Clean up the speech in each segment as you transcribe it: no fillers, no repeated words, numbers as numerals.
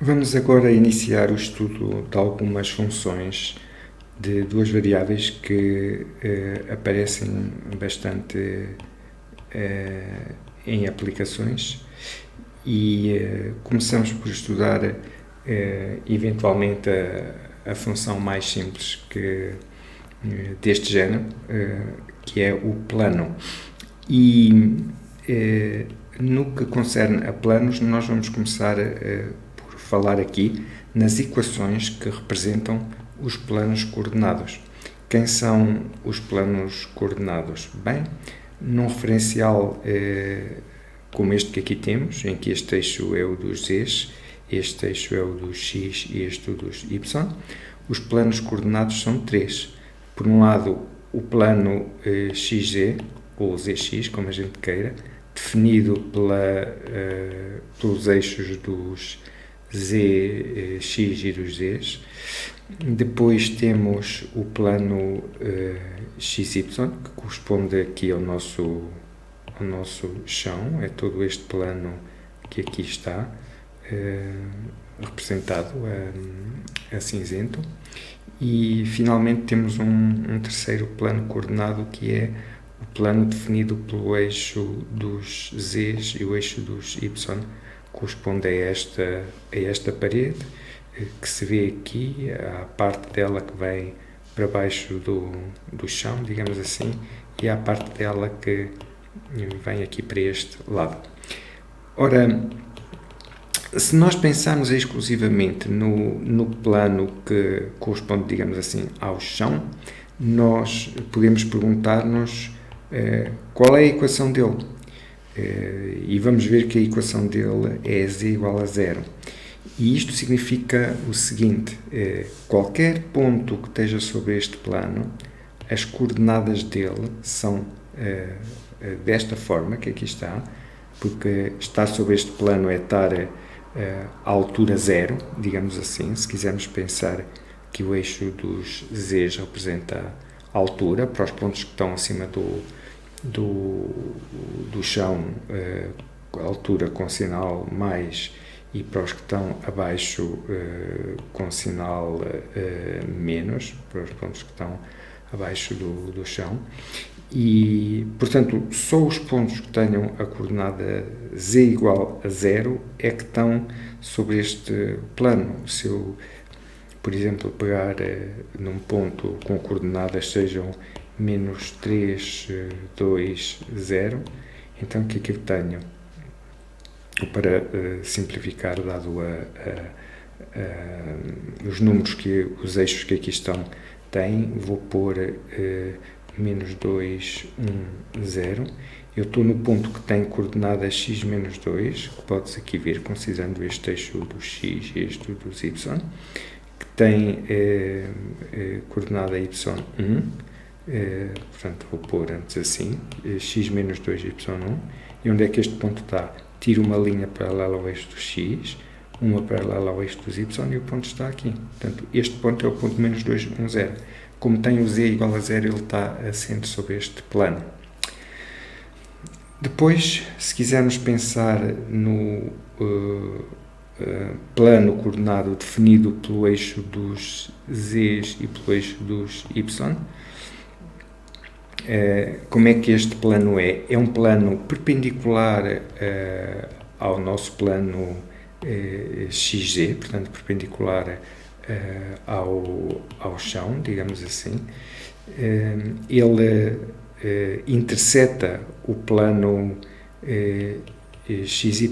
Vamos agora iniciar o estudo de algumas funções de duas variáveis que aparecem bastante em aplicações e começamos por estudar eventualmente a função mais simples deste género, que é o plano. E no que concerne a planos, nós vamos começar por falar aqui nas equações que representam os planos coordenados. Quem são os planos coordenados? Bem, num referencial como este que aqui temos, em que este eixo é o dos z's, este eixo é o dos x e este o dos y, os planos coordenados são três. Por um lado, o plano xz, ou zx, como a gente queira, definido pelos eixos dos z, x e dos z's. Depois temos o plano xy, que corresponde aqui ao nosso chão, é todo este plano que aqui está representado a cinzento. E finalmente temos um terceiro plano coordenado, que é o plano definido pelo eixo dos z's e o eixo dos y, corresponde a esta parede que se vê aqui, a parte dela que vem para baixo do chão, digamos assim, e a parte dela que vem aqui para este lado. Ora, se nós pensarmos exclusivamente no plano que corresponde, digamos assim, ao chão, nós podemos perguntar-nos qual é a equação dele. E vamos ver que a equação dele é z igual a zero. E isto significa o seguinte: qualquer ponto que esteja sobre este plano, as coordenadas dele são desta forma, que aqui está, porque estar sobre este plano é estar à altura zero, digamos assim. Se quisermos pensar que o eixo dos z's representa a altura, para os pontos que estão acima do chão, a altura com sinal mais, e para os que estão abaixo com sinal menos, para os pontos que estão abaixo do chão. E, portanto, só os pontos que tenham a coordenada z igual a zero é que estão sobre este plano. Se eu, por exemplo, pegar num ponto com coordenadas sejam menos 3, 2, 0, então o que é que eu tenho? Para simplificar, dado os números os eixos que aqui estão têm, vou pôr menos 2, 1, 0. Eu estou no ponto que tem coordenada x menos 2, que pode-se aqui ver, considerando este eixo do x e este dos y, que tem coordenada y1. Portanto, vou pôr antes assim, x menos 2, y1. E onde é que este ponto está? Tiro uma linha paralela ao eixo do x, uma paralela ao eixo dos y, e o ponto está aqui. Portanto, este ponto é o ponto menos 2, 1, 0. Como tem o z igual a 0, ele está assente sobre este plano. Depois, se quisermos pensar no plano coordenado definido pelo eixo dos z's e pelo eixo dos y, como é que este plano é? É um plano perpendicular ao nosso plano xz, portanto perpendicular ao chão, digamos assim. Ele interseta o plano xy,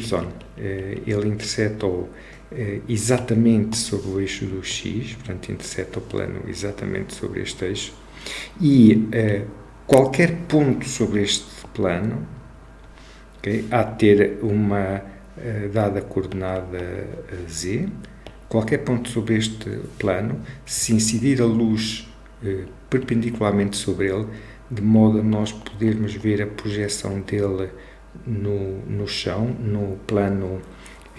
ele interseta-o exatamente sobre o eixo do x, portanto interseta o plano exatamente sobre este eixo, e qualquer ponto sobre este plano, okay, há de ter uma dada coordenada z. Qualquer ponto sobre este plano, se incidir a luz perpendicularmente sobre ele, de modo a nós podermos ver a projeção dele no chão, no plano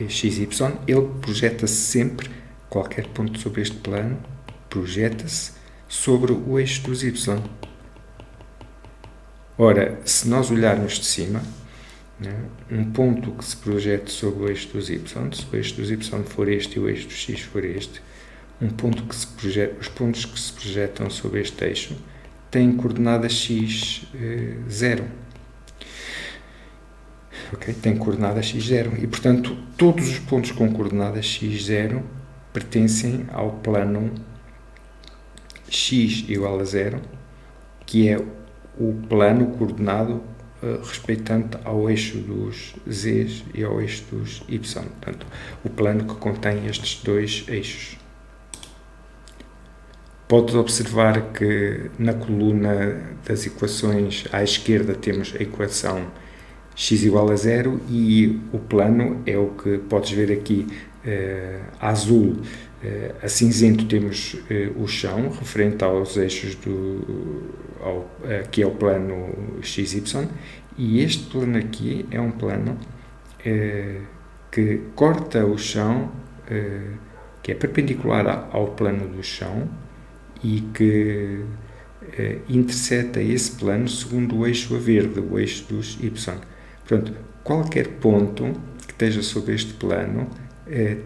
xy, ele projeta-se sempre, qualquer ponto sobre este plano, projeta-se sobre o eixo dos y. Ora, se nós olharmos de cima, né? Um ponto que se projete sobre o eixo dos y, se o eixo dos y for este e o eixo dos x for este, um ponto que se projeta, os pontos que se projetam sobre este eixo têm coordenada x 0. Okay? Tem coordenada x0 e, portanto, todos os pontos com coordenada x0 pertencem ao plano x igual a 0, que é o plano coordenado respeitante ao eixo dos z e ao eixo dos y. Portanto, o plano que contém estes dois eixos. Podes observar que na coluna das equações à esquerda temos a equação x igual a 0 e o plano é o que podes ver aqui a azul. A cinzento temos o chão, referente aos eixos aqui é o plano XY, e este plano aqui é um plano que corta o chão, que é perpendicular ao plano do chão e que interseta esse plano segundo o eixo a verde, o eixo dos Y. Portanto, qualquer ponto que esteja sobre este plano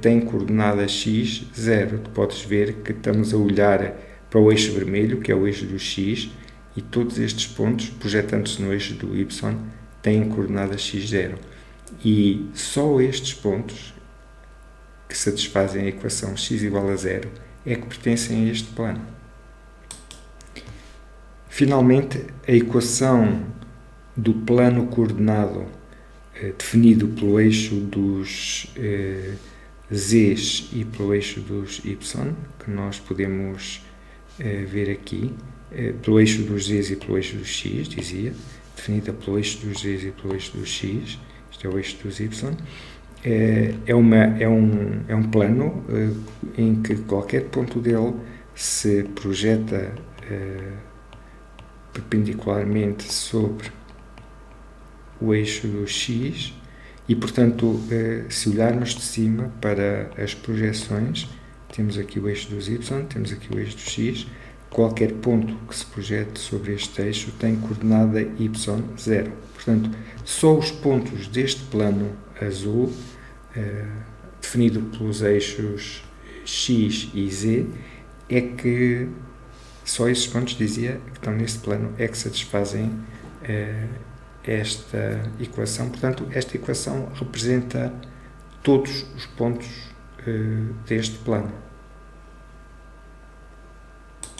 tem coordenada x 0. Tu podes ver que estamos a olhar para o eixo vermelho, que é o eixo do x, e todos estes pontos, projetando-se no eixo do y, têm coordenada x 0. E só estes pontos que satisfazem a equação x igual a 0 é que pertencem a este plano. Finalmente, a equação do plano coordenado definido pelo eixo dos z's e pelo eixo dos y, que nós podemos ver aqui, pelo eixo dos z's e pelo eixo dos x, dizia, definida pelo eixo dos z's e pelo eixo dos x, isto é o eixo dos y, é um plano em que qualquer ponto dele se projeta perpendicularmente sobre o eixo do x e, portanto, se olharmos de cima para as projeções, temos aqui o eixo dos y, temos aqui o eixo do x, qualquer ponto que se projete sobre este eixo tem coordenada y 0. Portanto, só os pontos deste plano azul, definido pelos eixos x e z, é que só esses pontos, dizia, que estão neste plano, é que satisfazem esta equação. Portanto, esta equação representa todos os pontos deste plano.